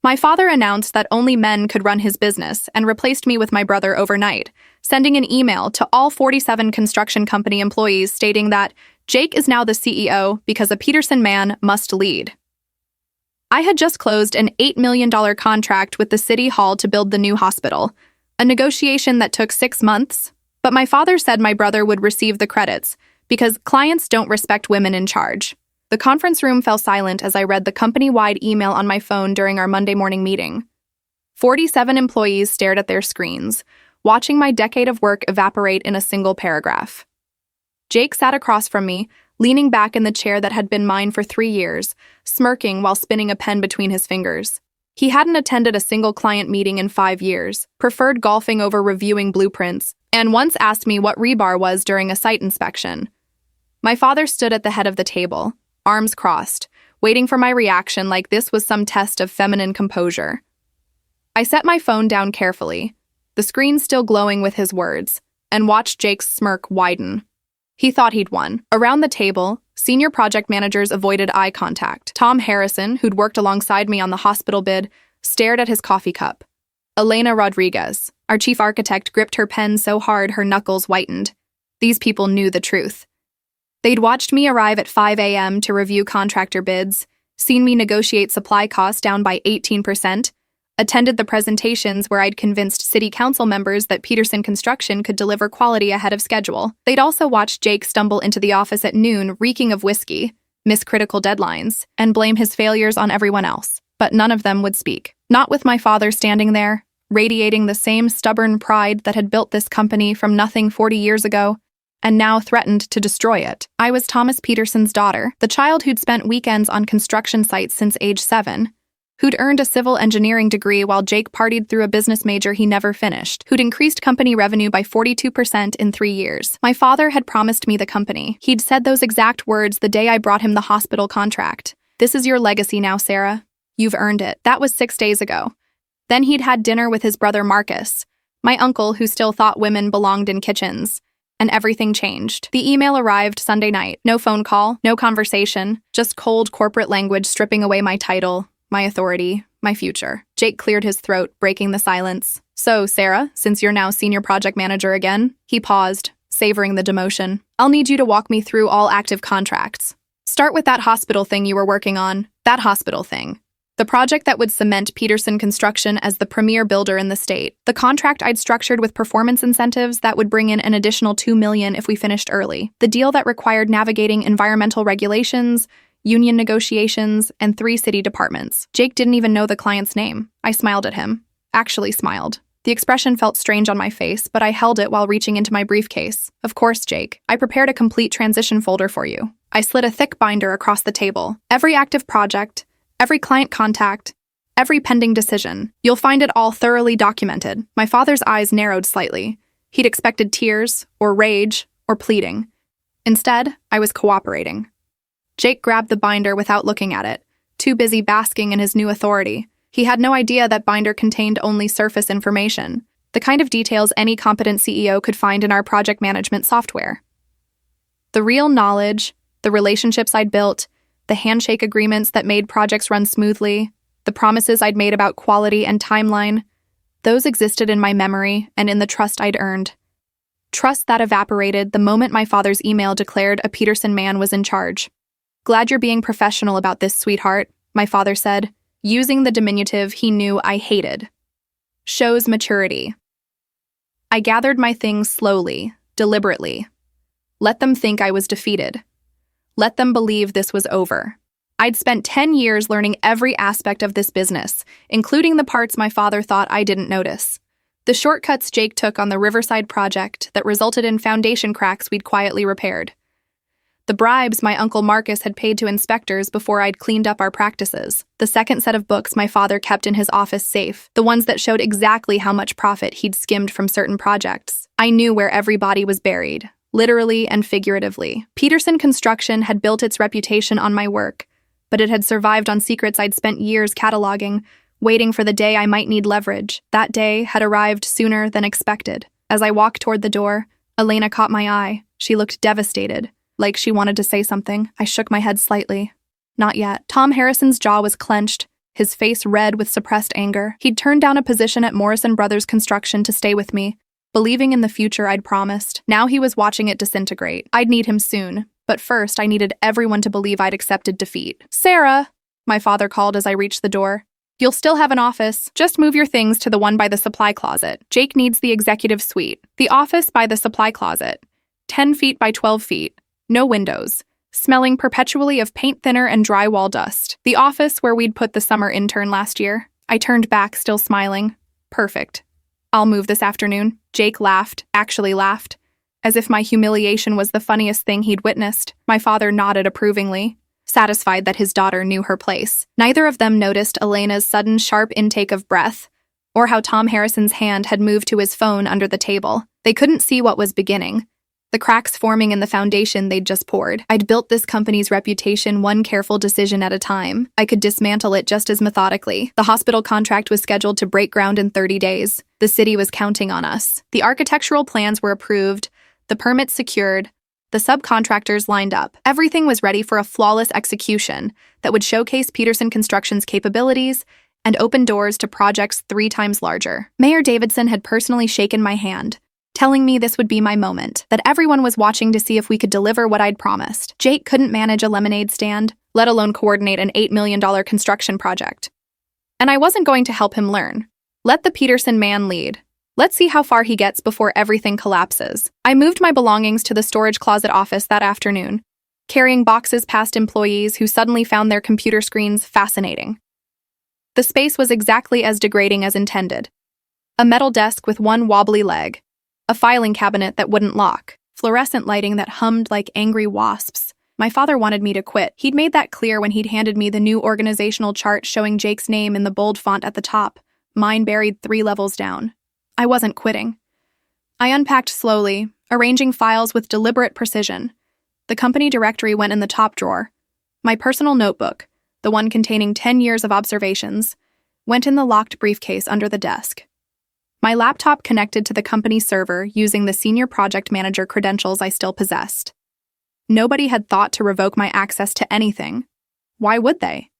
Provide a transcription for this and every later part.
My father announced that only men could run his business and replaced me with my brother overnight, sending an email to all 47 construction company employees stating that Jake is now the CEO because a Peterson man must lead. I had just closed an $8 million contract with the City Hall to build the new hospital, a negotiation that took 6 months, but my father said my brother would receive the credits because clients don't respect women in charge. The conference room fell silent as I read the company-wide email on my phone during our Monday morning meeting. 47 employees stared at their screens, watching my decade of work evaporate in a single paragraph. Jake sat across from me, leaning back in the chair that had been mine for 3 years, smirking while spinning a pen between his fingers. He hadn't attended a single client meeting in 5 years, preferred golfing over reviewing blueprints, and once asked me what rebar was during a site inspection. My father stood at the head of the table, arms crossed, waiting for my reaction like this was some test of feminine composure. I set my phone down carefully, the screen still glowing with his words, and watched Jake's smirk widen. He thought he'd won. Around the table, senior project managers avoided eye contact. Tom Harrison, who'd worked alongside me on the hospital bid, stared at his coffee cup. Elena Rodriguez, our chief architect, gripped her pen so hard her knuckles whitened. These people knew the truth. They'd watched me arrive at 5 a.m. to review contractor bids, seen me negotiate supply costs down by 18%, attended the presentations where I'd convinced city council members that Peterson Construction could deliver quality ahead of schedule. They'd also watched Jake stumble into the office at noon reeking of whiskey, miss critical deadlines, and blame his failures on everyone else. But none of them would speak. Not with my father standing there, radiating the same stubborn pride that had built this company from nothing 40 years ago, and now threatened to destroy it. I was Thomas Peterson's daughter, the child who'd spent weekends on construction sites since age 7, who'd earned a civil engineering degree while Jake partied through a business major he never finished, who'd increased company revenue by 42% in 3 years. My father had promised me the company. He'd said those exact words the day I brought him the hospital contract. "This is your legacy now, Sarah. You've earned it." That was 6 days ago. Then he'd had dinner with his brother Marcus, my uncle who still thought women belonged in kitchens. And everything changed. The email arrived Sunday night. No phone call, no conversation, just cold corporate language stripping away my title, my authority, my future. Jake cleared his throat, breaking the silence. "So, Sarah, since you're now senior project manager again," he paused, savoring the demotion, "I'll need you to walk me through all active contracts. Start with that hospital thing you were working on. That hospital thing. The project that would cement Peterson Construction as the premier builder in the state. The contract I'd structured with performance incentives that would bring in an additional $2 million if we finished early. The deal that required navigating environmental regulations, union negotiations, and 3 city departments." Jake didn't even know the client's name. I smiled at him. Actually smiled. The expression felt strange on my face, but I held it while reaching into my briefcase. "Of course, Jake. I prepared a complete transition folder for you." I slid a thick binder across the table. Every active project, every client contact, every pending decision. You'll find it all thoroughly documented. My father's eyes narrowed slightly. He'd expected tears, or rage, or pleading. Instead, I was cooperating. Jake grabbed the binder without looking at it, too busy basking in his new authority. He had no idea that binder contained only surface information, the kind of details any competent CEO could find in our project management software. The real knowledge, the relationships I'd built, the handshake agreements that made projects run smoothly, the promises I'd made about quality and timeline, those existed in my memory and in the trust I'd earned. Trust that evaporated the moment my father's email declared a Peterson man was in charge. "Glad you're being professional about this, sweetheart," my father said, using the diminutive he knew I hated. "Shows maturity." I gathered my things slowly, deliberately. Let them think I was defeated. Let them believe this was over. I'd spent 10 years learning every aspect of this business, including the parts my father thought I didn't notice. The shortcuts Jake took on the Riverside project that resulted in foundation cracks we'd quietly repaired. The bribes my uncle Marcus had paid to inspectors before I'd cleaned up our practices. The second set of books my father kept in his office safe, the ones that showed exactly how much profit he'd skimmed from certain projects. I knew where every body was buried, literally and figuratively. Peterson Construction had built its reputation on my work, but it had survived on secrets I'd spent years cataloging, waiting for the day I might need leverage. That day had arrived sooner than expected. As I walked toward the door, Elena caught my eye. She looked devastated, like she wanted to say something. I shook my head slightly. Not yet. Tom Harrison's jaw was clenched, his face red with suppressed anger. He'd turned down a position at Morrison Brothers Construction to stay with me, believing in the future I'd promised. Now he was watching it disintegrate. I'd need him soon, but first I needed everyone to believe I'd accepted defeat. "Sarah," my father called as I reached the door. "You'll still have an office. Just move your things to the one by the supply closet. Jake needs the executive suite. The office by the supply closet. 10 feet by 12 feet. No windows. Smelling perpetually of paint thinner and drywall dust. The office where we'd put the summer intern last year." I turned back, still smiling. "Perfect. I'll move this afternoon." Jake laughed, actually laughed, as if my humiliation was the funniest thing he'd witnessed. My father nodded approvingly, satisfied that his daughter knew her place. Neither of them noticed Elena's sudden sharp intake of breath, or how Tom Harrison's hand had moved to his phone under the table. They couldn't see what was beginning, the cracks forming in the foundation they'd just poured. I'd built this company's reputation one careful decision at a time. I could dismantle it just as methodically. The hospital contract was scheduled to break ground in 30 days. The city was counting on us. The architectural plans were approved, the permits secured, the subcontractors lined up. Everything was ready for a flawless execution that would showcase Peterson Construction's capabilities and open doors to projects 3 times larger. Mayor Davidson had personally shaken my hand, telling me this would be my moment, that everyone was watching to see if we could deliver what I'd promised. Jake couldn't manage a lemonade stand, let alone coordinate an $8 million construction project. And I wasn't going to help him learn. Let the Peterson man lead. Let's see how far he gets before everything collapses. I moved my belongings to the storage closet office that afternoon, carrying boxes past employees who suddenly found their computer screens fascinating. The space was exactly as degrading as intended. A metal desk with one wobbly leg, a filing cabinet that wouldn't lock, fluorescent lighting that hummed like angry wasps. My father wanted me to quit. He'd made that clear when he'd handed me the new organizational chart showing Jake's name in the bold font at the top, mine buried 3 levels down. I wasn't quitting. I unpacked slowly, arranging files with deliberate precision. The company directory went in the top drawer. My personal notebook, the one containing 10 years of observations, went in the locked briefcase under the desk. My laptop connected to the company server using the senior project manager credentials I still possessed. Nobody had thought to revoke my access to anything. Why would they?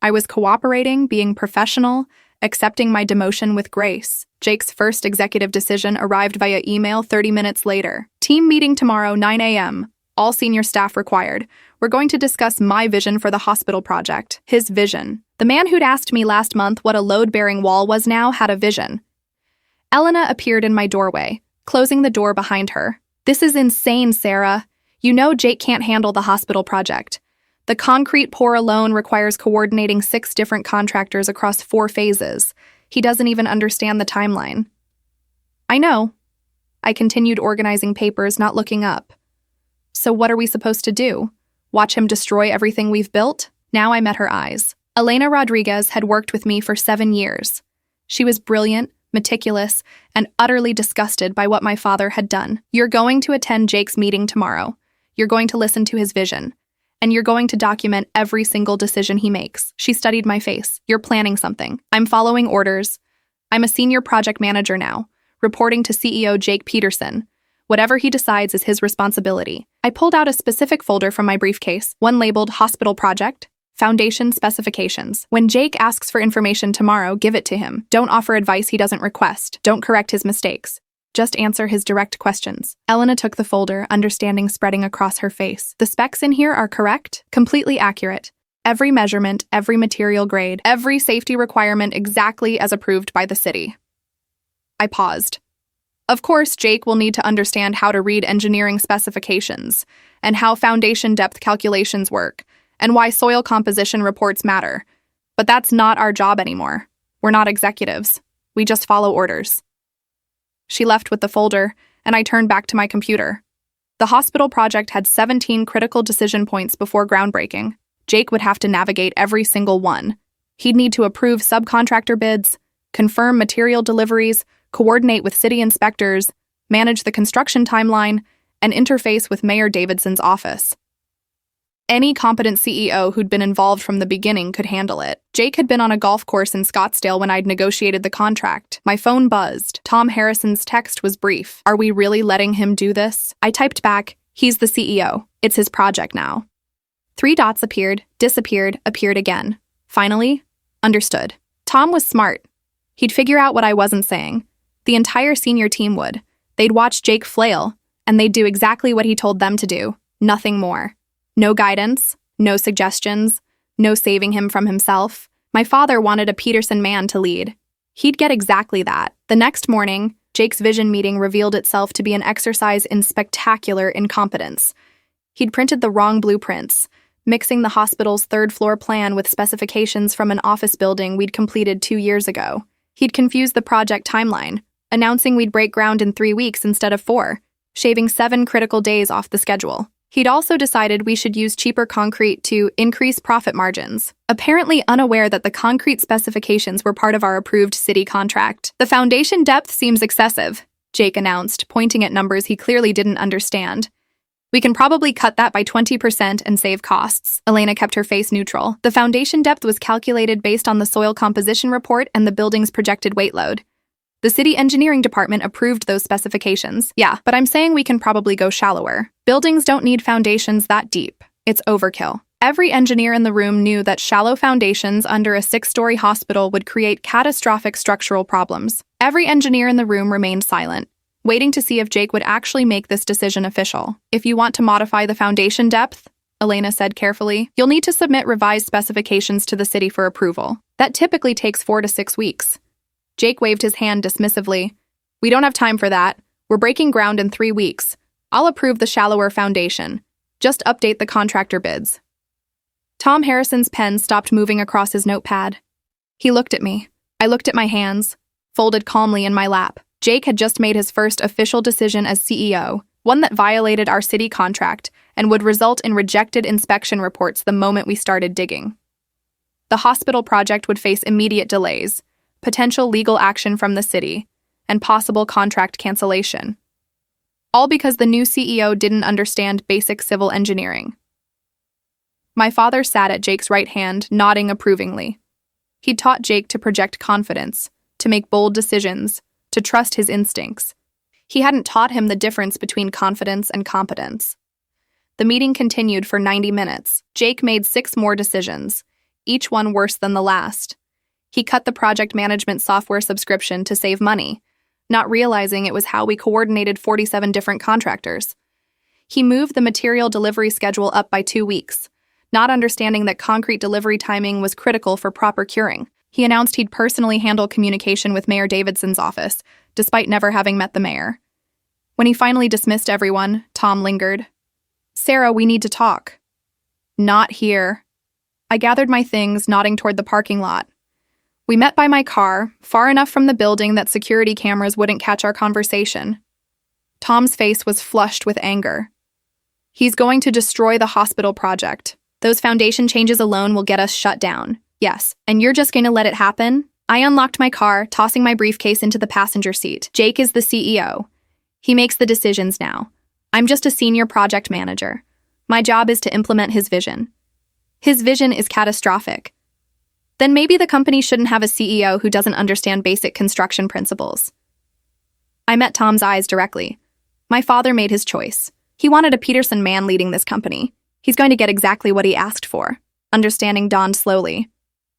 I was cooperating, being professional, accepting my demotion with grace. Jake's first executive decision arrived via email 30 minutes later. "Team meeting tomorrow, 9 a.m. All senior staff required. We're going to discuss my vision for the hospital project." His vision. The man who'd asked me last month what a load-bearing wall was now had a vision. Elena appeared in my doorway, closing the door behind her. "This is insane, Sarah. You know Jake can't handle the hospital project. The concrete pour alone requires coordinating 6 different contractors across 4 phases. He doesn't even understand the timeline." "I know." I continued organizing papers, not looking up. "So what are we supposed to do? Watch him destroy everything we've built?" Now I met her eyes. Elena Rodriguez had worked with me for 7 years. She was brilliant, meticulous, and utterly disgusted by what my father had done. "You're going to attend Jake's meeting tomorrow. You're going to listen to his vision. And you're going to document every single decision he makes." She studied my face. "You're planning something." "I'm following orders. I'm a senior project manager now, reporting to CEO Jake Peterson. Whatever he decides is his responsibility." I pulled out a specific folder from my briefcase, one labeled Hospital Project, Foundation Specifications. "When Jake asks for information tomorrow, give it to him. Don't offer advice he doesn't request. Don't correct his mistakes. Just answer his direct questions." Elena took the folder, understanding spreading across her face. "The specs in here are correct, completely accurate. Every measurement, every material grade, every safety requirement exactly as approved by the city." I paused. Of course, Jake will need to understand how to read engineering specifications, and how foundation depth calculations work, and why soil composition reports matter. But that's not our job anymore. We're not executives. We just follow orders. She left with the folder, and I turned back to my computer. The hospital project had 17 critical decision points before groundbreaking. Jake would have to navigate every single one. He'd need to approve subcontractor bids, confirm material deliveries, coordinate with city inspectors, manage the construction timeline, and interface with Mayor Davidson's office. Any competent CEO who'd been involved from the beginning could handle it. Jake had been on a golf course in Scottsdale when I'd negotiated the contract. My phone buzzed. Tom Harrison's text was brief. "Are we really letting him do this?" I typed back, "He's the CEO. It's his project now." 3 dots appeared, disappeared, appeared again. Finally, Understood. Tom was smart. He'd figure out what I wasn't saying. The entire senior team would. They'd watch Jake flail, and they'd do exactly what he told them to do. Nothing more. No guidance, no suggestions, no saving him from himself. My father wanted a Peterson man to lead. He'd get exactly that. The next morning, Jake's vision meeting revealed itself to be an exercise in spectacular incompetence. He'd printed the wrong blueprints, mixing the hospital's third-floor plan with specifications from an office building we'd completed 2 years ago. He'd confused the project timeline, announcing we'd break ground in 3 weeks instead of 4, shaving 7 critical days off the schedule. He'd also decided we should use cheaper concrete to increase profit margins, apparently unaware that the concrete specifications were part of our approved city contract. The foundation depth seems excessive, Jake announced, pointing at numbers he clearly didn't understand. We can probably cut that by 20% and save costs. Elena kept her face neutral. The foundation depth was calculated based on the soil composition report and the building's projected weight load. The city engineering department approved those specifications. Yeah, but I'm saying we can probably go shallower. Buildings don't need foundations that deep. It's overkill. Every engineer in the room knew that shallow foundations under a 6-story hospital would create catastrophic structural problems. Every engineer in the room remained silent, waiting to see if Jake would actually make this decision official. If you want to modify the foundation depth, Elena said carefully, you'll need to submit revised specifications to the city for approval. That typically takes 4 to 6 weeks. Jake waved his hand dismissively. We don't have time for that. We're breaking ground in 3 weeks. I'll approve the shallower foundation. Just update the contractor bids. Tom Harrison's pen stopped moving across his notepad. He looked at me. I looked at my hands, folded calmly in my lap. Jake had just made his first official decision as CEO, one that violated our city contract and would result in rejected inspection reports the moment we started digging. The hospital project would face immediate delays, potential legal action from the city, and possible contract cancellation. All because the new CEO didn't understand basic civil engineering. My father sat at Jake's right hand, nodding approvingly. He'd taught Jake to project confidence, to make bold decisions, to trust his instincts. He hadn't taught him the difference between confidence and competence. The meeting continued for 90 minutes. Jake made 6 more decisions, each one worse than the last. He cut the project management software subscription to save money, not realizing it was how we coordinated 47 different contractors. He moved the material delivery schedule up by 2 weeks, not understanding that concrete delivery timing was critical for proper curing. He announced he'd personally handle communication with Mayor Davidson's office, despite never having met the mayor. When he finally dismissed everyone, Tom lingered. Sarah, we need to talk. Not here. I gathered my things, nodding toward the parking lot. We met by my car, far enough from the building that security cameras wouldn't catch our conversation. Tom's face was flushed with anger. He's going to destroy the hospital project. Those foundation changes alone will get us shut down. Yes, and you're just going to let it happen? I unlocked my car, tossing my briefcase into the passenger seat. Jake is the CEO. He makes the decisions now. I'm just a senior project manager. My job is to implement his vision. His vision is catastrophic. Then maybe the company shouldn't have a CEO who doesn't understand basic construction principles. I met Tom's eyes directly. My father made his choice. He wanted a Peterson man leading this company. He's going to get exactly what he asked for. Understanding dawned slowly.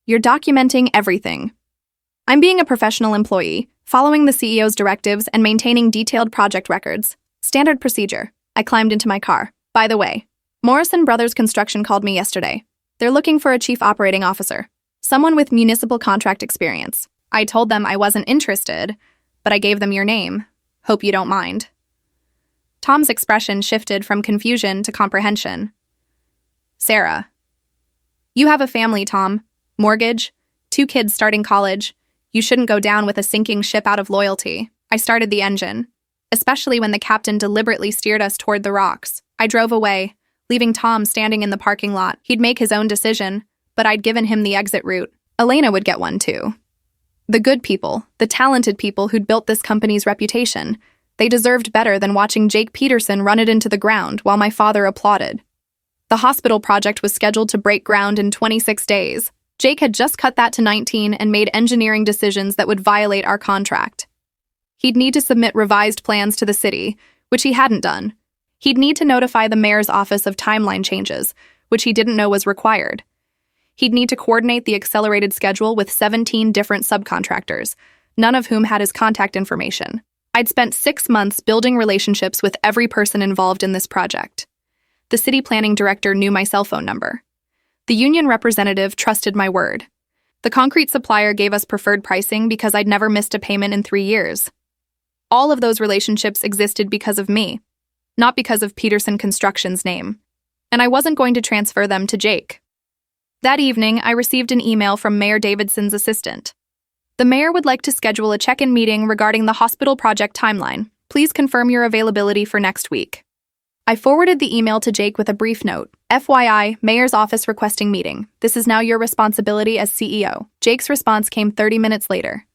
You're documenting everything. I'm being a professional employee, following the CEO's directives and maintaining detailed project records. Standard procedure. I climbed into my car. By the way, Morrison Brothers Construction called me yesterday. They're looking for a chief operating officer. Someone with municipal contract experience. I told them I wasn't interested, but I gave them your name. Hope you don't mind. Tom's expression shifted from confusion to comprehension. Sarah. You have a family, Tom. Mortgage, 2 kids starting college. You shouldn't go down with a sinking ship out of loyalty. I started the engine, especially when the captain deliberately steered us toward the rocks. I drove away, leaving Tom standing in the parking lot. He'd make his own decision, but I'd given him the exit route. Elena would get one too. The good people, the talented people who'd built this company's reputation, they deserved better than watching Jake Peterson run it into the ground while my father applauded. The hospital project was scheduled to break ground in 26 days. Jake had just cut that to 19 and made engineering decisions that would violate our contract. He'd need to submit revised plans to the city, which he hadn't done. He'd need to notify the mayor's office of timeline changes, which he didn't know was required. He'd need to coordinate the accelerated schedule with 17 different subcontractors, none of whom had his contact information. I'd spent 6 months building relationships with every person involved in this project. The city planning director knew my cell phone number. The union representative trusted my word. The concrete supplier gave us preferred pricing because I'd never missed a payment in 3 years. All of those relationships existed because of me, not because of Peterson Construction's name. And I wasn't going to transfer them to Jake. That evening, I received an email from Mayor Davidson's assistant. The mayor would like to schedule a check-in meeting regarding the hospital project timeline. Please confirm your availability for next week. I forwarded the email to Jake with a brief note. FYI, Mayor's office requesting meeting. This is now your responsibility as CEO. Jake's response came 30 minutes later.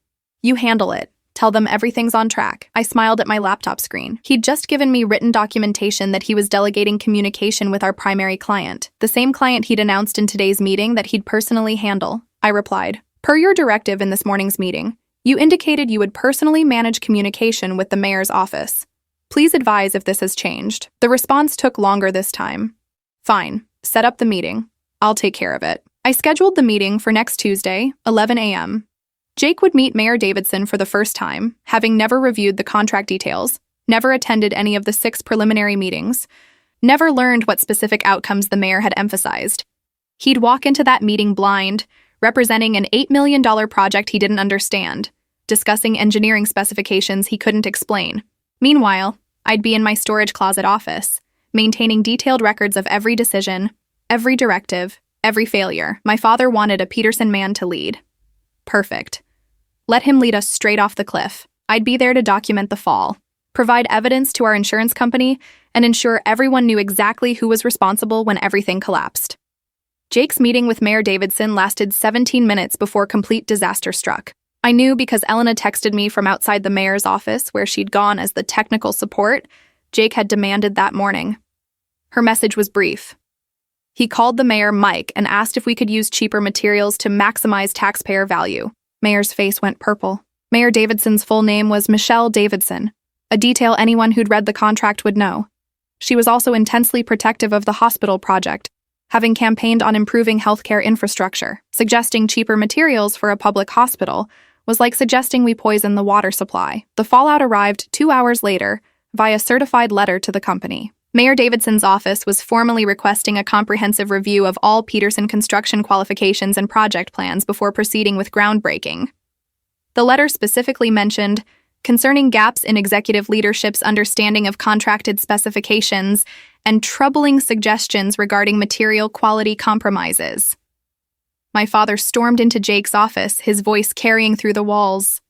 You handle it. Tell them everything's on track. I smiled at my laptop screen. He'd just given me written documentation that he was delegating communication with our primary client, the same client he'd announced in today's meeting that he'd personally handle. I replied, per your directive in this morning's meeting, you indicated you would personally manage communication with the mayor's office. Please advise if this has changed. The response took longer this time. Fine. Set up the meeting. I'll take care of it. I scheduled the meeting for next Tuesday, 11 a.m. Jake would meet Mayor Davidson for the first time, having never reviewed the contract details, never attended any of the 6 preliminary meetings, never learned what specific outcomes the mayor had emphasized. He'd walk into that meeting blind, representing an $8 million project he didn't understand, discussing engineering specifications he couldn't explain. Meanwhile, I'd be in my storage closet office, maintaining detailed records of every decision, every directive, every failure. My father wanted a Peterson man to lead. Perfect. Let him lead us straight off the cliff. I'd be there to document the fall, provide evidence to our insurance company, and ensure everyone knew exactly who was responsible when everything collapsed. Jake's meeting with Mayor Davidson lasted 17 minutes before complete disaster struck. I knew because Elena texted me from outside the mayor's office where she'd gone as the technical support Jake had demanded that morning. Her message was brief. He called the mayor Mike and asked if we could use cheaper materials to maximize taxpayer value. Mayor's face went purple. Mayor Davidson's full name was Michelle Davidson, a detail anyone who'd read the contract would know. She was also intensely protective of the hospital project, having campaigned on improving healthcare infrastructure. Suggesting cheaper materials for a public hospital was like suggesting we poison the water supply. The fallout arrived 2 hours later via certified letter to the company. Mayor Davidson's office was formally requesting a comprehensive review of all Peterson construction qualifications and project plans before proceeding with groundbreaking. The letter specifically mentioned concerning gaps in executive leadership's understanding of contracted specifications and troubling suggestions regarding material quality compromises. My father stormed into Jake's office, his voice carrying through the walls.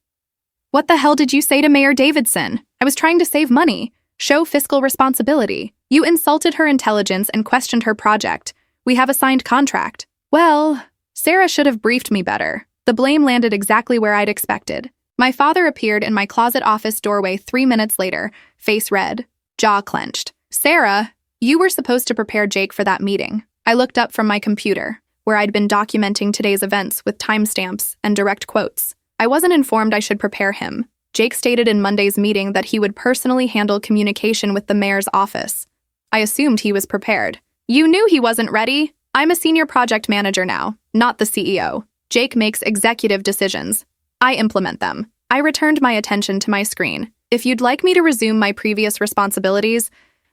What the hell did you say to Mayor Davidson? I was trying to save money. Show fiscal responsibility. You insulted her intelligence and questioned her project. We have a signed contract. Well, Sarah should have briefed me better. The blame landed exactly where I'd expected. My father appeared in my closet office doorway 3 minutes later, face red, jaw clenched. Sarah, you were supposed to prepare Jake for that meeting. I looked up from my computer, where I'd been documenting today's events with timestamps and direct quotes. I wasn't informed I should prepare him. Jake stated in Monday's meeting that he would personally handle communication with the mayor's office. I assumed he was prepared. You knew he wasn't ready. I'm a senior project manager now, not the CEO. Jake makes executive decisions. I implement them. I returned my attention to my screen. If you'd like me to resume my previous responsibilities,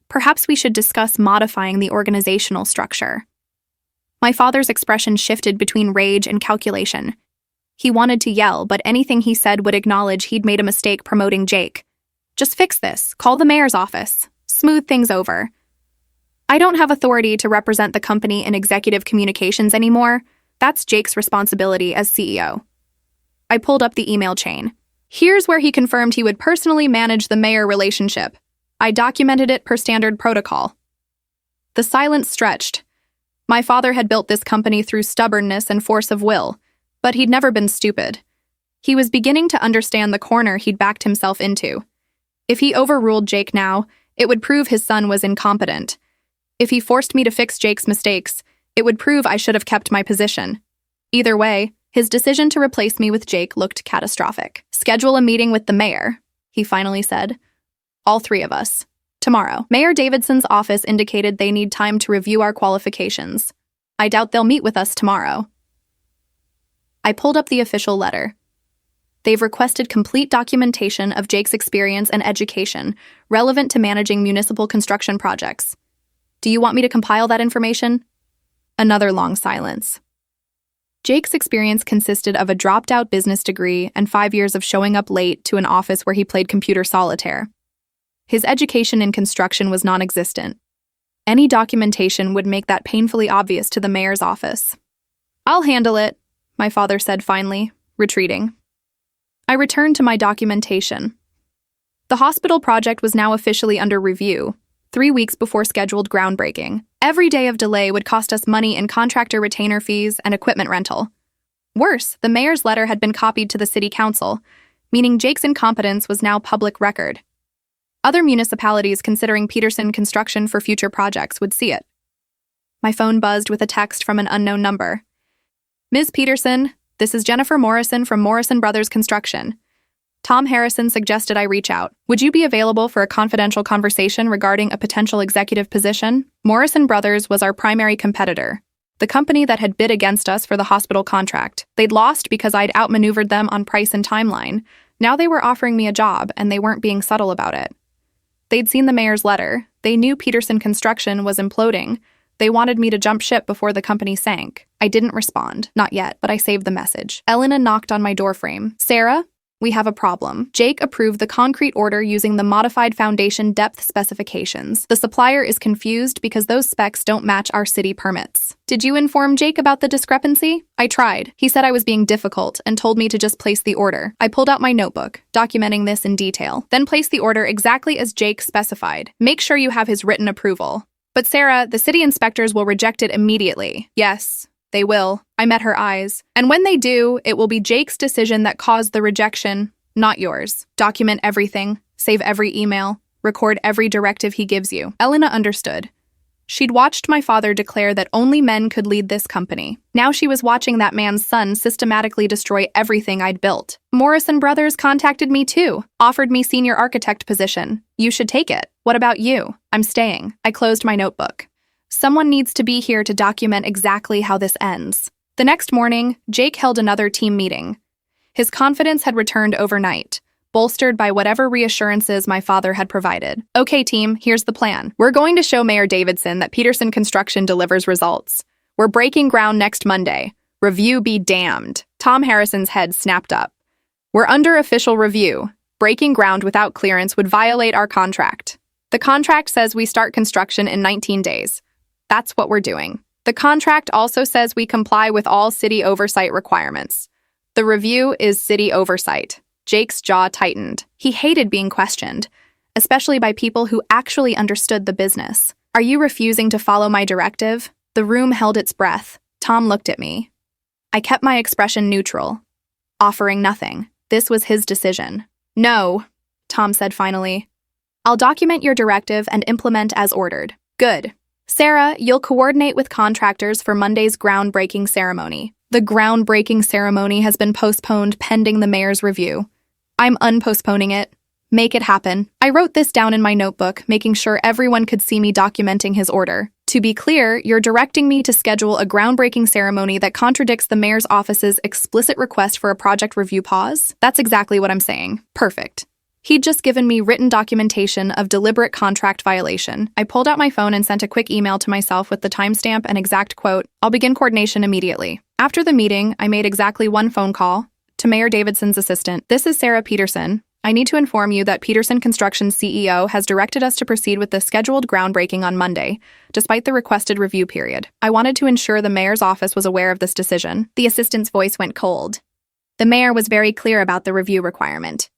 perhaps we should discuss modifying the organizational structure. My father's expression shifted between rage and calculation. He wanted to yell, but anything he said would acknowledge he'd made a mistake promoting Jake. Just fix this. Call the mayor's office. Smooth things over. I don't have authority to represent the company in executive communications anymore. That's Jake's responsibility as CEO. I pulled up the email chain. Here's where he confirmed he would personally manage the mayor relationship. I documented it per standard protocol. The silence stretched. My father had built this company through stubbornness and force of will, but he'd never been stupid. He was beginning to understand the corner he'd backed himself into. If he overruled Jake now, it would prove his son was incompetent. If he forced me to fix Jake's mistakes, it would prove I should have kept my position. Either way, his decision to replace me with Jake looked catastrophic. Schedule a meeting with the mayor, he finally said. All 3 of us. Tomorrow. Mayor Davidson's office indicated they need time to review our qualifications. I doubt they'll meet with us tomorrow. I pulled up the official letter. They've requested complete documentation of Jake's experience and education relevant to managing municipal construction projects. Do you want me to compile that information? Another long silence. Jake's experience consisted of a dropped-out business degree and 5 years of showing up late to an office where he played computer solitaire. His education in construction was non-existent. Any documentation would make that painfully obvious to the mayor's office. I'll handle it, my father said finally, retreating. I returned to my documentation. The hospital project was now officially under review, 3 weeks before scheduled groundbreaking. Every day of delay would cost us money in contractor retainer fees and equipment rental. Worse, the mayor's letter had been copied to the city council, meaning Jake's incompetence was now public record. Other municipalities considering Peterson construction for future projects would see it. My phone buzzed with a text from an unknown number. Ms. Peterson, this is Jennifer Morrison from Morrison Brothers Construction. Tom Harrison suggested I reach out. Would you be available for a confidential conversation regarding a potential executive position? Morrison Brothers was our primary competitor, the company that had bid against us for the hospital contract. They'd lost because I'd outmaneuvered them on price and timeline. Now they were offering me a job, and they weren't being subtle about it. They'd seen the mayor's letter. They knew Peterson Construction was imploding. They wanted me to jump ship before the company sank. I didn't respond. Not yet, but I saved the message. Elena knocked on my doorframe. Sarah? We have a problem. Jake approved the concrete order using the modified foundation depth specifications. The supplier is confused because those specs don't match our city permits. Did you inform Jake about the discrepancy? I tried. He said I was being difficult and told me to just place the order. I pulled out my notebook, documenting this in detail. Then place the order exactly as Jake specified. Make sure you have his written approval. But Sarah, the city inspectors will reject it immediately. Yes. They will. I met her eyes. And when they do, it will be Jake's decision that caused the rejection, not yours. Document everything, save every email, record every directive he gives you. Elena understood. She'd watched my father declare that only men could lead this company. Now she was watching that man's son systematically destroy everything I'd built. Morrison Brothers contacted me too, offered me senior architect position. You should take it. What about you? I'm staying. I closed my notebook. Someone needs to be here to document exactly how this ends. The next morning, Jake held another team meeting. His confidence had returned overnight, bolstered by whatever reassurances my father had provided. Okay, team, here's the plan. We're going to show Mayor Davidson that Peterson Construction delivers results. We're breaking ground next Monday. Review be damned. Tom Harrison's head snapped up. We're under official review. Breaking ground without clearance would violate our contract. The contract says we start construction in 19 days. That's what we're doing. The contract also says we comply with all city oversight requirements. The review is city oversight. Jake's jaw tightened. He hated being questioned, especially by people who actually understood the business. Are you refusing to follow my directive? The room held its breath. Tom looked at me. I kept my expression neutral, offering nothing. This was his decision. No, Tom said finally. I'll document your directive and implement as ordered. Good. Sarah, you'll coordinate with contractors for Monday's groundbreaking ceremony. The groundbreaking ceremony has been postponed pending the mayor's review. I'm unpostponing it. Make it happen. I wrote this down in my notebook, making sure everyone could see me documenting his order. To be clear, you're directing me to schedule a groundbreaking ceremony that contradicts the mayor's office's explicit request for a project review pause? That's exactly what I'm saying. Perfect. He'd just given me written documentation of deliberate contract violation. I pulled out my phone and sent a quick email to myself with the timestamp and exact quote, I'll begin coordination immediately. After the meeting, I made exactly one phone call to Mayor Davidson's assistant. This is Sarah Peterson. I need to inform you that Peterson Construction's CEO has directed us to proceed with the scheduled groundbreaking on Monday, despite the requested review period. I wanted to ensure the mayor's office was aware of this decision. The assistant's voice went cold. The mayor was very clear about the review requirement.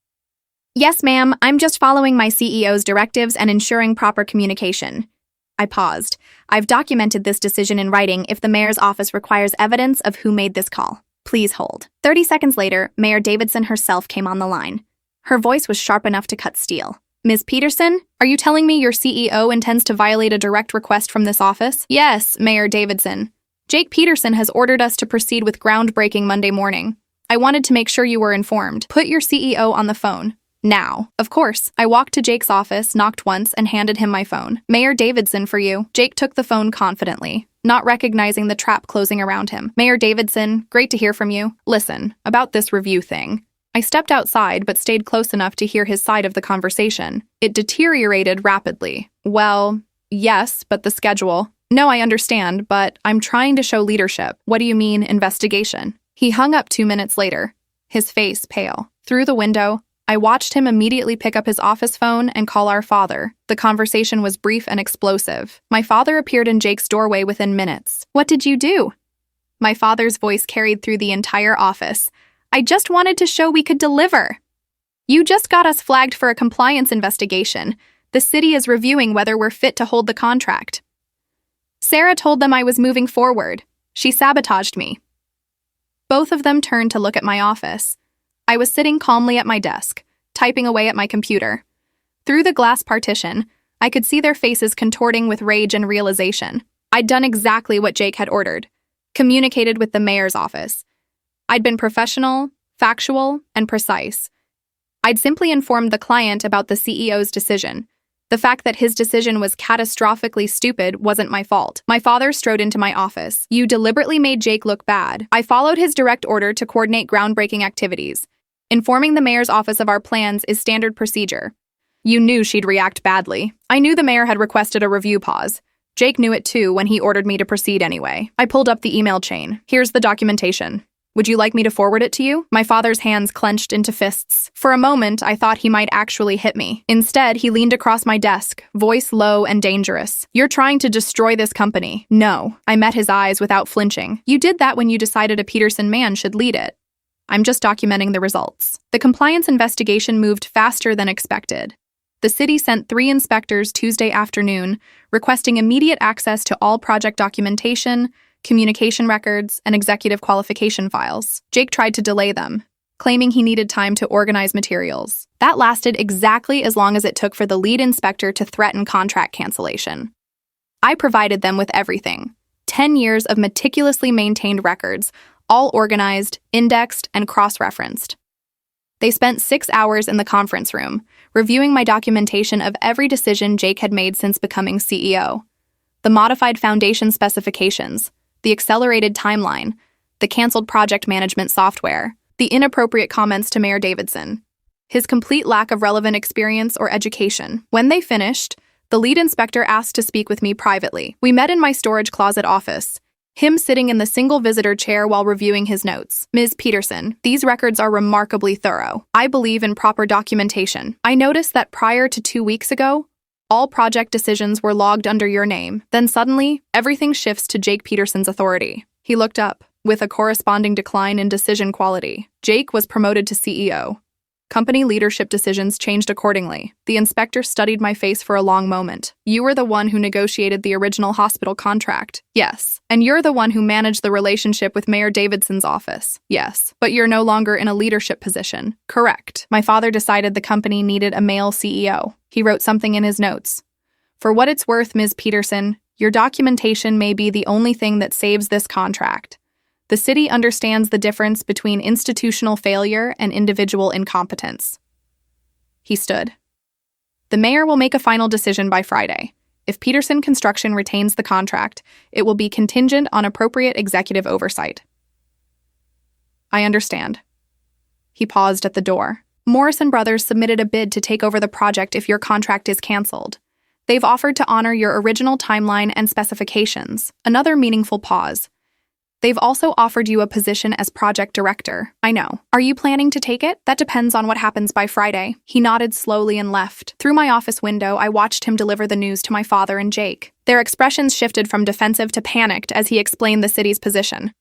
Yes, ma'am, I'm just following my CEO's directives and ensuring proper communication. I paused. I've documented this decision in writing if the mayor's office requires evidence of who made this call. Please hold. 30 seconds later, Mayor Davidson herself came on the line. Her voice was sharp enough to cut steel. Ms. Peterson, are you telling me your CEO intends to violate a direct request from this office? Yes, Mayor Davidson. Jake Peterson has ordered us to proceed with groundbreaking Monday morning. I wanted to make sure you were informed. Put your CEO on the phone. Now. Of course, I walked to Jake's office, knocked once, and handed him my phone. Mayor Davidson for you. Jake took the phone confidently, not recognizing the trap closing around him. Mayor Davidson, great to hear from you. Listen, about this review thing. I stepped outside but stayed close enough to hear his side of the conversation. It deteriorated rapidly. Well, yes, but the schedule. No, I understand, but I'm trying to show leadership. What do you mean, investigation? He hung up 2 minutes later, his face pale. Through the window, I watched him immediately pick up his office phone and call our father. The conversation was brief and explosive. My father appeared in Jake's doorway within minutes. What did you do? My father's voice carried through the entire office. I just wanted to show we could deliver. You just got us flagged for a compliance investigation. The city is reviewing whether we're fit to hold the contract. Sarah told them I was moving forward. She sabotaged me. Both of them turned to look at my office. I was sitting calmly at my desk, typing away at my computer. Through the glass partition, I could see their faces contorting with rage and realization. I'd done exactly what Jake had ordered, communicated with the mayor's office. I'd been professional, factual, and precise. I'd simply informed the client about the CEO's decision. The fact that his decision was catastrophically stupid wasn't my fault. My father strode into my office. You deliberately made Jake look bad. I followed his direct order to coordinate groundbreaking activities. Informing the mayor's office of our plans is standard procedure. You knew she'd react badly. I knew the mayor had requested a review pause. Jake knew it too when he ordered me to proceed anyway. I pulled up the email chain. Here's the documentation. Would you like me to forward it to you? My father's hands clenched into fists. For a moment, I thought he might actually hit me. Instead, he leaned across my desk, voice low and dangerous. You're trying to destroy this company. No. I met his eyes without flinching. You did that when you decided a Peterson man should lead it. I'm just documenting the results. The compliance investigation moved faster than expected. The city sent 3 inspectors Tuesday afternoon, requesting immediate access to all project documentation, communication records, and executive qualification files. Jake tried to delay them, claiming he needed time to organize materials. That lasted exactly as long as it took for the lead inspector to threaten contract cancellation. I provided them with everything. 10 years of meticulously maintained records, all organized, indexed, and cross-referenced. They spent 6 hours in the conference room, reviewing my documentation of every decision Jake had made since becoming CEO. The modified foundation specifications, the accelerated timeline, the canceled project management software, the inappropriate comments to Mayor Davidson, his complete lack of relevant experience or education. When they finished, the lead inspector asked to speak with me privately. We met in my storage closet office, him sitting in the single visitor chair while reviewing his notes. Ms. Peterson, these records are remarkably thorough. I believe in proper documentation. I noticed that prior to 2 weeks ago, all project decisions were logged under your name. Then suddenly, everything shifts to Jake Peterson's authority. He looked up, with a corresponding decline in decision quality. Jake was promoted to CEO. Company leadership decisions changed accordingly. The inspector studied my face for a long moment. You were the one who negotiated the original hospital contract. Yes. And you're the one who managed the relationship with Mayor Davidson's office. Yes. But you're no longer in a leadership position. Correct. My father decided the company needed a male CEO. He wrote something in his notes. For what it's worth, Ms. Peterson, your documentation may be the only thing that saves this contract. The city understands the difference between institutional failure and individual incompetence. He stood. The mayor will make a final decision by Friday. If Peterson Construction retains the contract, it will be contingent on appropriate executive oversight. I understand. He paused at the door. Morrison Brothers submitted a bid to take over the project if your contract is canceled. They've offered to honor your original timeline and specifications. Another meaningful pause. They've also offered you a position as project director. I know. Are you planning to take it? That depends on what happens by Friday. He nodded slowly and left. Through my office window, I watched him deliver the news to my father and Jake. Their expressions shifted from defensive to panicked as he explained the city's position.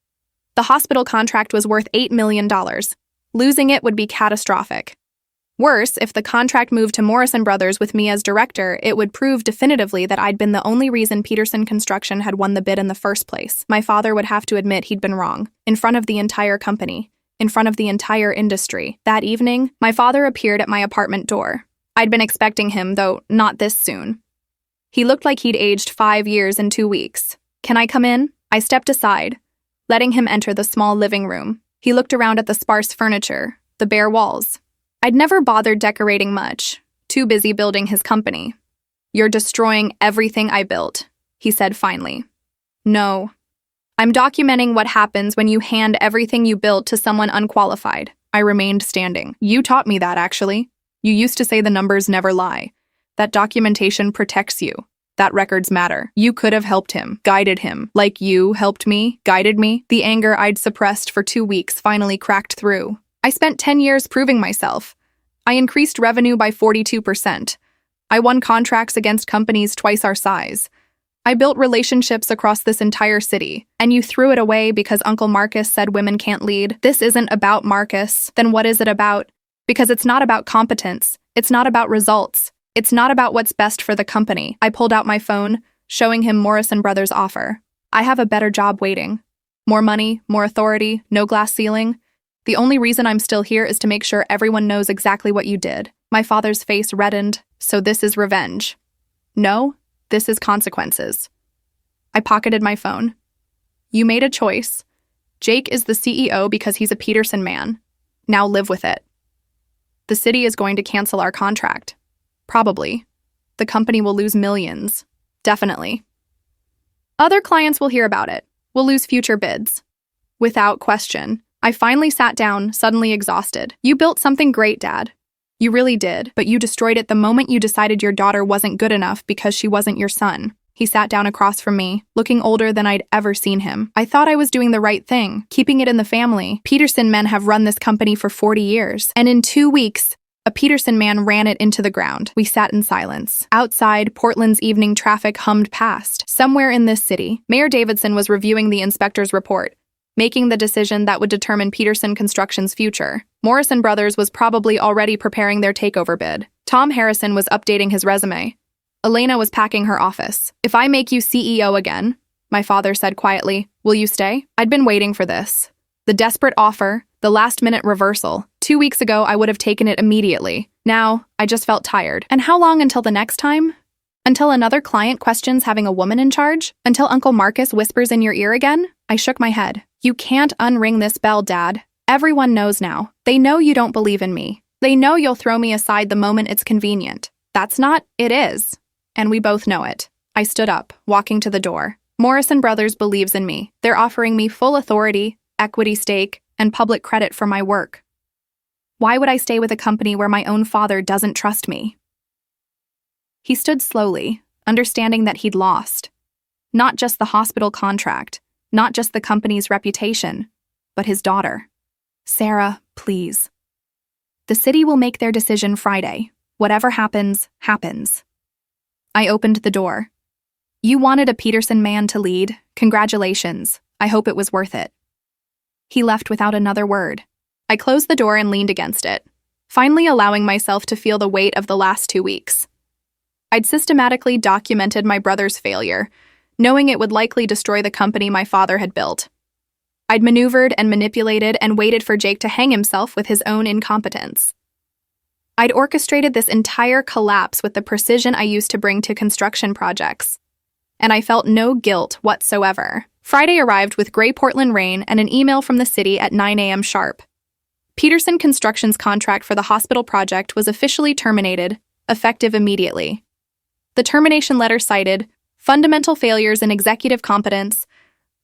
The hospital contract was worth $8 million. Losing it would be catastrophic. Worse, if the contract moved to Morrison Brothers with me as director, it would prove definitively that I'd been the only reason Peterson Construction had won the bid in the first place. My father would have to admit he'd been wrong, in front of the entire company, in front of the entire industry. That evening, my father appeared at my apartment door. I'd been expecting him, though not this soon. He looked like he'd aged 5 years in 2 weeks. Can I come in? I stepped aside, letting him enter the small living room. He looked around at the sparse furniture, the bare walls. I'd never bothered decorating much, too busy building his company. "You're destroying everything I built," he said finally. "No. I'm documenting what happens when you hand everything you built to someone unqualified." I remained standing. "You taught me that, actually. You used to say the numbers never lie. That documentation protects you. That records matter. You could have helped him, guided him, like you helped me, guided me." The anger I'd suppressed for 2 weeks finally cracked through. I spent 10 years proving myself. I increased revenue by 42%. I won contracts against companies twice our size. I built relationships across this entire city, and you threw it away because Uncle Marcus said women can't lead. This isn't about Marcus. Then what is it about? Because it's not about competence. It's not about results. It's not about what's best for the company. I pulled out my phone, showing him Morrison Brothers' offer. "I have a better job waiting. More money, more authority, no glass ceiling. The only reason I'm still here is to make sure everyone knows exactly what you did." My father's face reddened. "So this is revenge?" "No, this is consequences." I pocketed my phone. "You made a choice. Jake is the CEO because he's a Peterson man. Now live with it. The city is going to cancel our contract. Probably. The company will lose millions. Definitely. Other clients will hear about it. We'll lose future bids. Without question." I finally sat down, suddenly exhausted. "You built something great, Dad. You really did, but you destroyed it the moment you decided your daughter wasn't good enough because she wasn't your son." He sat down across from me, looking older than I'd ever seen him. "I thought I was doing the right thing, keeping it in the family. Peterson men have run this company for 40 years, and in 2 weeks, a Peterson man ran it into the ground." We sat in silence. Outside, Portland's evening traffic hummed past. Somewhere in this city, Mayor Davidson was reviewing the inspector's report, making the decision that would determine Peterson Construction's future. Morrison Brothers was probably already preparing their takeover bid. Tom Harrison was updating his resume. Elena was packing her office. "If I make you CEO again," my father said quietly, "will you stay?" I'd been waiting for this. The desperate offer, the last-minute reversal. 2 weeks ago, I would have taken it immediately. Now, I just felt tired. And how long until the next time? Until another client questions having a woman in charge? Until Uncle Marcus whispers in your ear again? I shook my head. "You can't unring this bell, Dad. Everyone knows now. They know you don't believe in me. They know you'll throw me aside the moment it's convenient. That's not, it is. And we both know it." I stood up, walking to the door. "Morrison Brothers believes in me. They're offering me full authority, equity stake, and public credit for my work. Why would I stay with a company where my own father doesn't trust me?" He stood slowly, understanding that he'd lost. Not just the hospital contract, not just the company's reputation, but his daughter. "Sarah, please. The city will make their decision Friday. Whatever happens, happens." I opened the door. "You wanted a Peterson man to lead. Congratulations. I hope it was worth it." He left without another word. I closed the door and leaned against it, finally allowing myself to feel the weight of the last 2 weeks. I'd systematically documented my brother's failure, knowing it would likely destroy the company my father had built. I'd maneuvered and manipulated and waited for Jake to hang himself with his own incompetence. I'd orchestrated this entire collapse with the precision I used to bring to construction projects, and I felt no guilt whatsoever. Friday arrived with gray Portland rain and an email from the city at 9 a.m. sharp. Peterson Construction's contract for the hospital project was officially terminated, effective immediately. The termination letter cited fundamental failures in executive competence,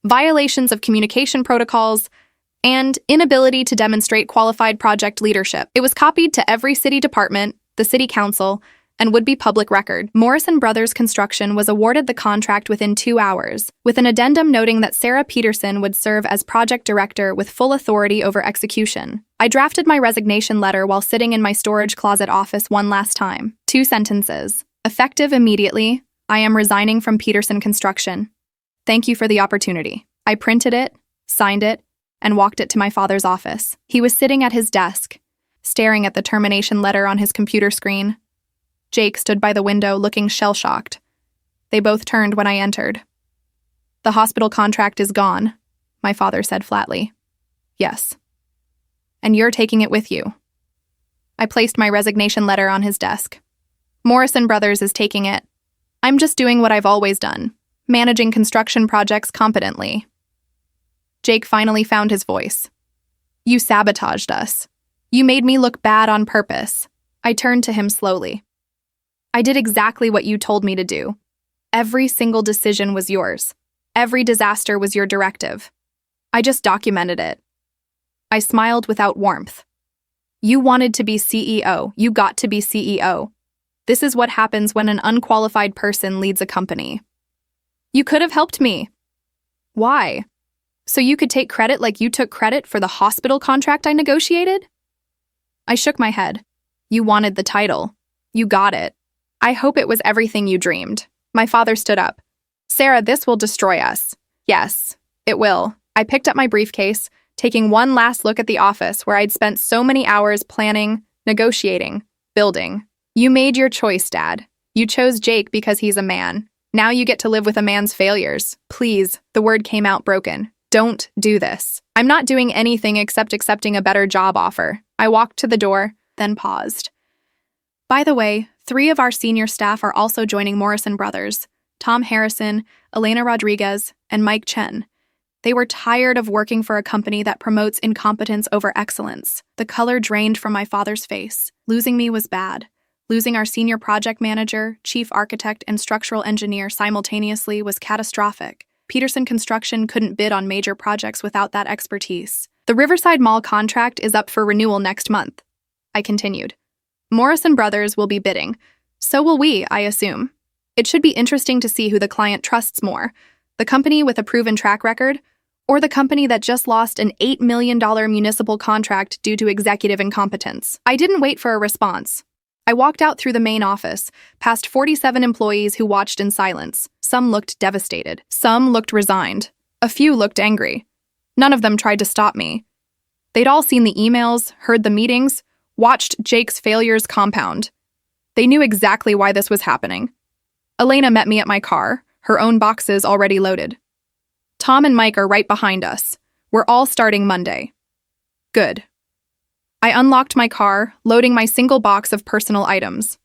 violations of communication protocols, and inability to demonstrate qualified project leadership. It was copied to every city department, the city council, and would be public record. Morrison Brothers Construction was awarded the contract within 2 hours, with an addendum noting that Sarah Peterson would serve as project director with full authority over execution. I drafted my resignation letter while sitting in my storage closet office one last time. 2 sentences. Effective immediately, I am resigning from Peterson Construction. Thank you for the opportunity. I printed it, signed it, and walked it to my father's office. He was sitting at his desk, staring at the termination letter on his computer screen. Jake stood by the window looking shell-shocked. They both turned when I entered. "The hospital contract is gone," my father said flatly. "Yes. And you're taking it with you." I placed my resignation letter on his desk. "Morrison Brothers is taking it. I'm just doing what I've always done, managing construction projects competently." Jake finally found his voice. "You sabotaged us. You made me look bad on purpose. I turned to him slowly. I did exactly what you told me to do. Every single decision was yours. Every disaster was your directive. I just documented it. I smiled without warmth. You wanted to be CEO. You got to be CEO. This is what happens when an unqualified person leads a company. You could have helped me. Why? So you could take credit like you took credit for the hospital contract I negotiated? I shook my head. You wanted the title. You got it. I hope it was everything you dreamed. My father stood up. Sarah, this will destroy us. Yes, it will. I picked up my briefcase, taking one last look at the office where I'd spent so many hours planning, negotiating, building. You made your choice, Dad. You chose Jake because he's a man. Now you get to live with a man's failures. Please, the word came out broken. Don't do this. I'm not doing anything except accepting a better job offer. I walked to the door, then paused. By the way, 3 of our senior staff are also joining Morrison Brothers: Tom Harrison, Elena Rodriguez, and Mike Chen. They were tired of working for a company that promotes incompetence over excellence. The color drained from my father's face. Losing me was bad. Losing our senior project manager, chief architect, and structural engineer simultaneously was catastrophic. Peterson Construction couldn't bid on major projects without that expertise. The Riverside Mall contract is up for renewal next month, I continued. Morrison Brothers will be bidding. So will we, I assume. It should be interesting to see who the client trusts more, the company with a proven track record, or the company that just lost an $8 million municipal contract due to executive incompetence. I didn't wait for a response. I walked out through the main office, past 47 employees who watched in silence. Some looked devastated. Some looked resigned. A few looked angry. None of them tried to stop me. They'd all seen the emails, heard the meetings, watched Jake's failures compound. They knew exactly why this was happening. Elena met me at my car, her own boxes already loaded. Tom and Mike are right behind us. We're all starting Monday. Good. I unlocked my car, loading my single box of personal items.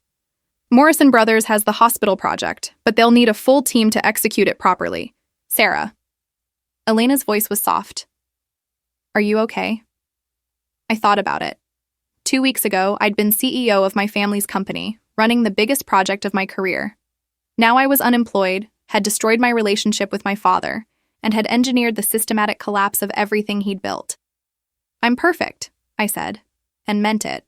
Morrison Brothers has the hospital project, but they'll need a full team to execute it properly. Sarah. Elena's voice was soft. Are you okay? I thought about it. 2 weeks ago, I'd been CEO of my family's company, running the biggest project of my career. Now I was unemployed, had destroyed my relationship with my father, and had engineered the systematic collapse of everything he'd built. I'm perfect, I said, and meant it.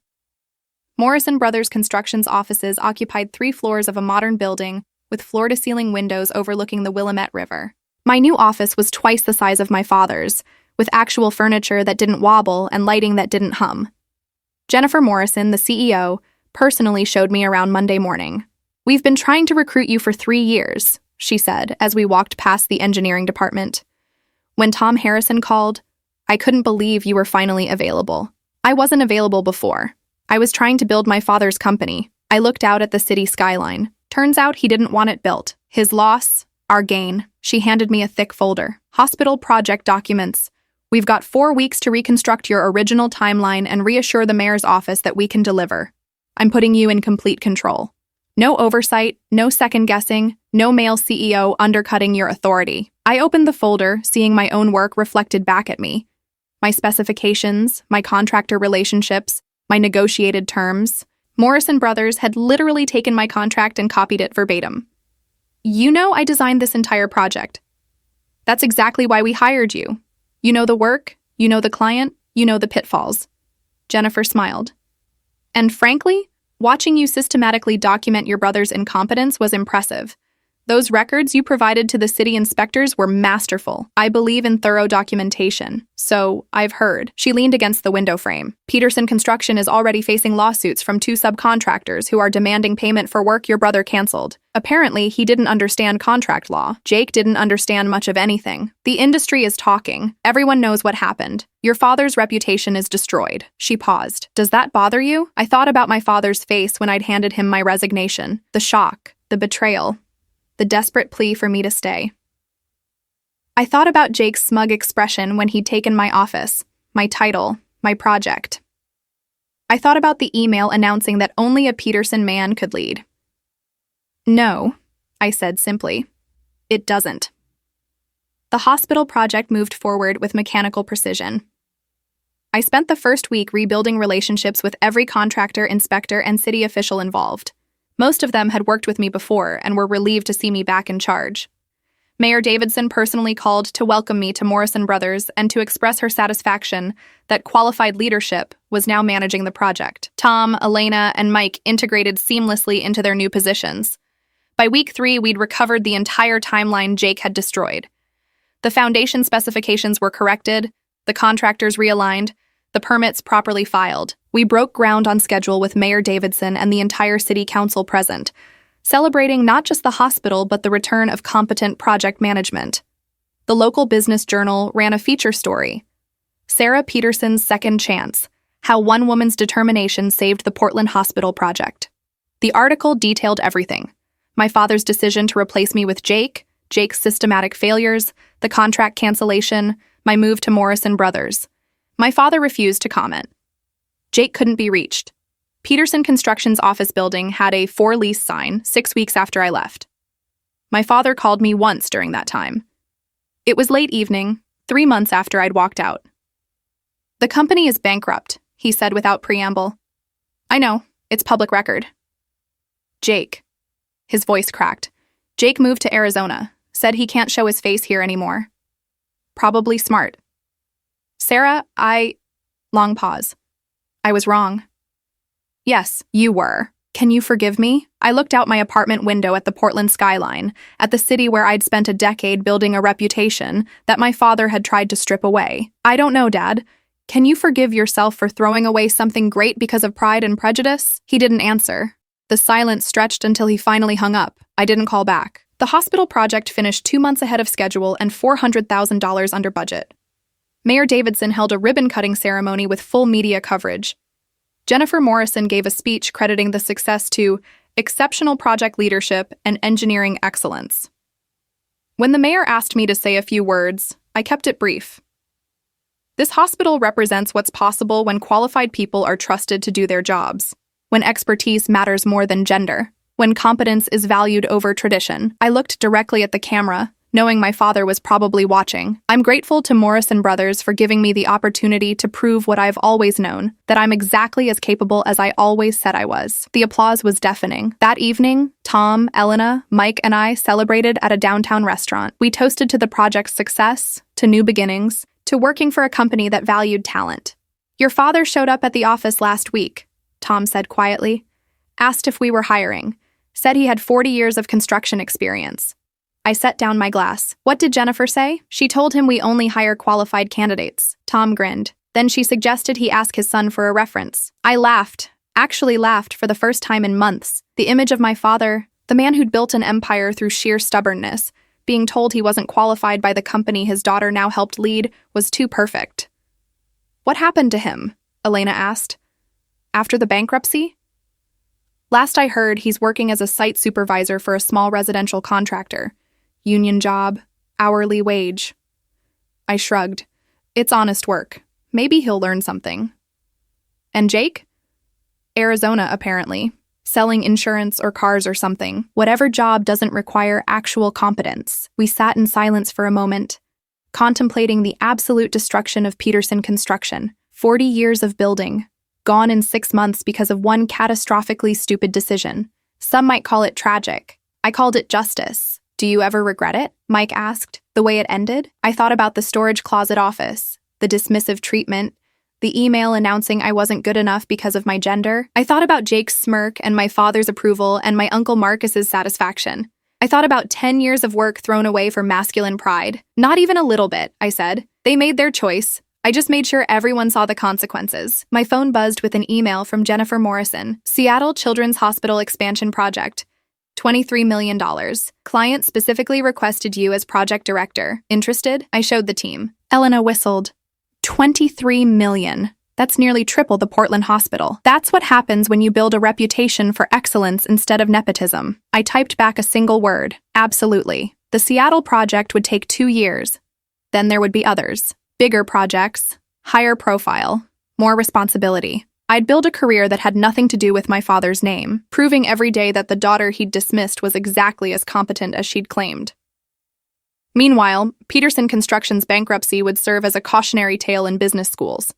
Morrison Brothers Construction's offices occupied 3 floors of a modern building with floor-to-ceiling windows overlooking the Willamette River. My new office was twice the size of my father's, with actual furniture that didn't wobble and lighting that didn't hum. Jennifer Morrison, the CEO, personally showed me around Monday morning. We've been trying to recruit you for 3 years, she said as we walked past the engineering department. When Tom Harrison called, I couldn't believe you were finally available. I wasn't available before. I was trying to build my father's company. I looked out at the city skyline. Turns out he didn't want it built. His loss, our gain. She handed me a thick folder. Hospital project documents. We've got 4 weeks to reconstruct your original timeline and reassure the mayor's office that we can deliver. I'm putting you in complete control. No oversight, no second guessing, no male CEO undercutting your authority. I opened the folder, seeing my own work reflected back at me. My specifications, my contractor relationships, my negotiated terms. Morrison Brothers had literally taken my contract and copied it verbatim. You know I designed this entire project. That's exactly why we hired you. You know the work, you know the client, you know the pitfalls. Jennifer smiled. And frankly, watching you systematically document your brother's incompetence was impressive. Those records you provided to the city inspectors were masterful. I believe in thorough documentation. So, I've heard. She leaned against the window frame. Peterson Construction is already facing lawsuits from 2 subcontractors who are demanding payment for work your brother canceled. Apparently, he didn't understand contract law. Jake didn't understand much of anything. The industry is talking. Everyone knows what happened. Your father's reputation is destroyed. She paused. Does that bother you? I thought about my father's face when I'd handed him my resignation. The shock. The betrayal. The desperate plea for me to stay. I thought about Jake's smug expression when he'd taken my office, my title, my project. I thought about the email announcing that only a Peterson man could lead. No, I said simply. It doesn't. The hospital project moved forward with mechanical precision. I spent the first week rebuilding relationships with every contractor, inspector, and city official involved. Most of them had worked with me before and were relieved to see me back in charge. Mayor Davidson personally called to welcome me to Morrison Brothers and to express her satisfaction that qualified leadership was now managing the project. Tom, Elena, and Mike integrated seamlessly into their new positions. By week 3, we'd recovered the entire timeline Jake had destroyed. The foundation specifications were corrected, the contractors realigned, the permits properly filed. We broke ground on schedule with Mayor Davidson and the entire city council present, celebrating not just the hospital but the return of competent project management. The local business journal ran a feature story, Sarah Peterson's Second Chance, How One Woman's Determination Saved the Portland Hospital Project. The article detailed everything: my father's decision to replace me with Jake, Jake's systematic failures, the contract cancellation, my move to Morrison Brothers. My father refused to comment. Jake couldn't be reached. Peterson Construction's office building had a for lease sign 6 weeks after I left. My father called me once during that time. It was late evening, 3 months after I'd walked out. "The company is bankrupt," he said without preamble. "I know, it's public record." "Jake." His voice cracked. "Jake moved to Arizona, said he can't show his face here anymore. Probably smart. Sarah, Long pause. "I was wrong." "Yes, you were. Can you forgive me?" I looked out my apartment window at the Portland skyline, at the city where I'd spent a decade building a reputation that my father had tried to strip away. "I don't know, Dad. Can you forgive yourself for throwing away something great because of pride and prejudice?" He didn't answer. The silence stretched until he finally hung up. I didn't call back. The hospital project finished 2 months ahead of schedule and $400,000 under budget. Mayor Davidson held a ribbon-cutting ceremony with full media coverage. Jennifer Morrison gave a speech crediting the success to exceptional project leadership and engineering excellence. When the mayor asked me to say a few words, I kept it brief. This hospital represents what's possible when qualified people are trusted to do their jobs, when expertise matters more than gender, when competence is valued over tradition. I looked directly at the camera, knowing my father was probably watching. I'm grateful to Morrison Brothers for giving me the opportunity to prove what I've always known, that I'm exactly as capable as I always said I was. The applause was deafening. That evening, Tom, Elena, Mike, and I celebrated at a downtown restaurant. We toasted to the project's success, to new beginnings, to working for a company that valued talent. "Your father showed up at the office last week," Tom said quietly. "Asked if we were hiring. Said he had 40 years of construction experience." I set down my glass. "What did Jennifer say?" "She told him we only hire qualified candidates." Tom grinned. "Then she suggested he ask his son for a reference." I laughed, actually laughed for the first time in months. The image of my father, the man who'd built an empire through sheer stubbornness, being told he wasn't qualified by the company his daughter now helped lead, was too perfect. "What happened to him?" Elena asked. "After the bankruptcy?" "Last I heard, he's working as a site supervisor for a small residential contractor. Union job, hourly wage." I shrugged. "It's honest work. Maybe he'll learn something." "And Jake?" "Arizona, apparently. Selling insurance or cars or something. Whatever job doesn't require actual competence." We sat in silence for a moment, contemplating the absolute destruction of Peterson Construction. 40 years of building, gone in 6 months because of one catastrophically stupid decision. Some might call it tragic. I called it justice. "Do you ever regret it?" Mike asked. "The way it ended?" I thought about the storage closet office, the dismissive treatment, the email announcing I wasn't good enough because of my gender. I thought about Jake's smirk and my father's approval and my Uncle Marcus's satisfaction. I thought about 10 years of work thrown away for masculine pride. "Not even a little bit," I said. "They made their choice. I just made sure everyone saw the consequences." My phone buzzed with an email from Jennifer Morrison. "Seattle Children's Hospital Expansion Project. $23 million. Client specifically requested you as project director. Interested?" I showed the team. Elena whistled. $23 million. That's nearly triple the Portland hospital. That's what happens when you build a reputation for excellence instead of nepotism. I typed back a single word. Absolutely. The Seattle project would take 2 years. Then there would be others. Bigger projects, higher profile, more responsibility. I'd build a career that had nothing to do with my father's name, proving every day that the daughter he'd dismissed was exactly as competent as she'd claimed. Meanwhile, Peterson Construction's bankruptcy would serve as a cautionary tale in business schools.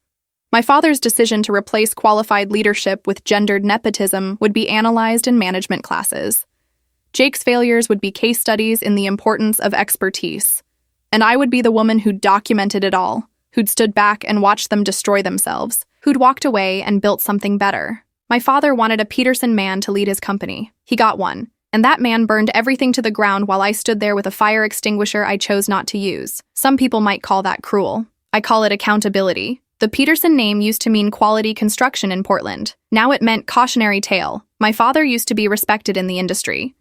My father's decision to replace qualified leadership with gendered nepotism would be analyzed in management classes. Jake's failures would be case studies in the importance of expertise. And I would be the woman who'd documented it all, who'd stood back and watched them destroy themselves, who'd walked away and built something better. My father wanted a Peterson man to lead his company. He got one, and that man burned everything to the ground while I stood there with a fire extinguisher I chose not to use. Some people might call that cruel. I call it accountability. The Peterson name used to mean quality construction in Portland. Now it meant cautionary tale. My father used to be respected in the industry.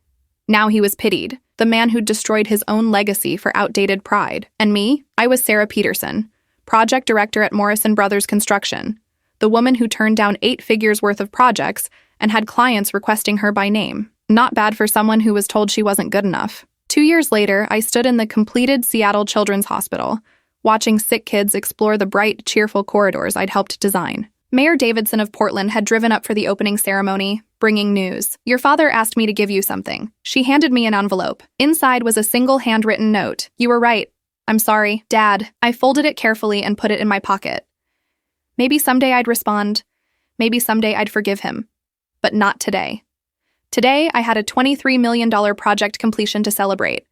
Now he was pitied, the man who'd destroyed his own legacy for outdated pride. And me? I was Sarah Peterson, project director at Morrison Brothers Construction, the woman who turned down 8 figures worth of projects and had clients requesting her by name. Not bad for someone who was told she wasn't good enough. 2 years later, I stood in the completed Seattle Children's Hospital, watching sick kids explore the bright, cheerful corridors I'd helped design. Mayor Davidson of Portland had driven up for the opening ceremony, bringing news. "Your father asked me to give you something." She handed me an envelope. Inside was a single handwritten note. "You were right. I'm sorry, Dad." I folded it carefully and put it in my pocket. Maybe someday I'd respond. Maybe someday I'd forgive him. But not today. Today, I had a $23 million project completion to celebrate,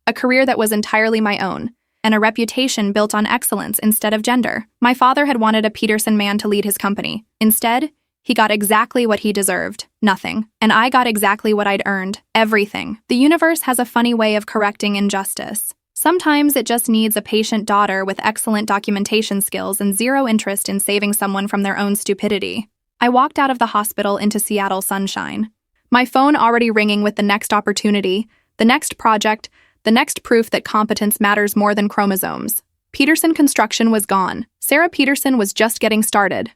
a career that was entirely my own, and a reputation built on excellence instead of gender. My father had wanted a Peterson man to lead his company. Instead, he got exactly what he deserved, nothing. And I got exactly what I'd earned, everything. The universe has a funny way of correcting injustice. Sometimes it just needs a patient daughter with excellent documentation skills and zero interest in saving someone from their own stupidity. I walked out of the hospital into Seattle sunshine, my phone already ringing with the next opportunity, the next project, the next proof that competence matters more than chromosomes. Peterson Construction was gone. Sarah Peterson was just getting started.